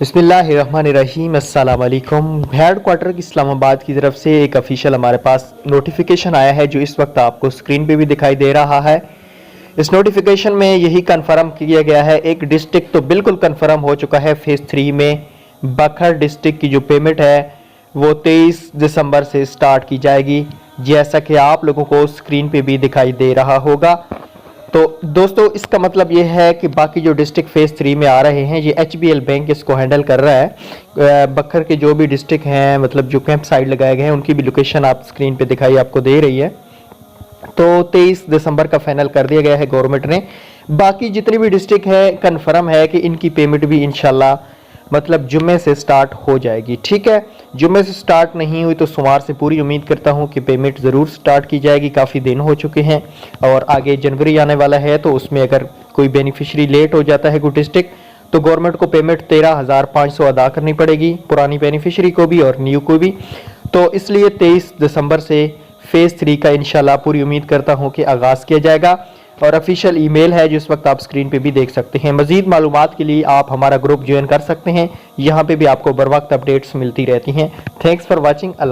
बिस्मिल्लाहिर्रहमानिर्रहीम। अस्सलाम वालेकुम। हेड क्वार्टर की इस्लामाबाद की तरफ से एक ऑफिशियल हमारे पास नोटिफिकेशन आया है जो इस वक्त आपको स्क्रीन पे भी दिखाई दे रहा है। इस नोटिफिकेशन में यही कंफर्म किया गया है, एक डिस्ट्रिक्ट तो बिल्कुल कंफर्म हो चुका है। फेज 3 में बखर डिस्ट्रिक्ट की जो पेमेंट है वो 23 दिसंबर से स्टार्ट की जाएगी, जैसा कि आप लोगों को स्क्रीन पे भी दिखाई दे रहा होगा। तो दोस्तों इसका मतलब ये है कि बाकी जो डिस्ट्रिक्ट फेज 3 में आ रहे हैं, ये HBL बैंक इसको हैंडल कर रहा है। बखर के जो भी डिस्ट्रिक्ट हैं, मतलब जो कैंप साइट लगाए गए हैं, उनकी भी लोकेशन आप स्क्रीन पे दिखाई आपको दे रही है। तो 23 दिसंबर का फाइनल कर दिया गया है गवर्नमेंट ने। बाकी जितनी भी डिस्ट्रिक्ट है कंफर्म है कि इनकी पेमेंट भी इंशाल्लाह मतलब जुम्मे से स्टार्ट हो जाएगी। ठीक है, जुम्मे से स्टार्ट नहीं हुई तो सोमवार से पूरी उम्मीद करता हूं कि पेमेंट ज़रूर स्टार्ट की जाएगी। काफ़ी दिन हो चुके हैं और आगे जनवरी आने वाला है, तो उसमें अगर कोई बेनिफिशरी लेट हो जाता है कोई डिस्ट्रिक्ट, तो गवर्नमेंट को पेमेंट 13,500 अदा करनी पड़ेगी, पुरानी बेनिफिशरी को भी और न्यू को भी। तो इसलिए 23 दिसंबर से फेज़ 3 का इंशाल्लाह पूरी उम्मीद करता हूँ कि आगाज़ किया जाएगा। और ऑफिशियल ईमेल है जिस वक्त आप स्क्रीन पे भी देख सकते हैं। मजीद मालूमात के लिए आप हमारा ग्रुप ज्वाइन कर सकते हैं, यहाँ पे भी आपको बर वक्त अपडेट्स मिलती रहती हैं। Thanks for watching. अल्लाह।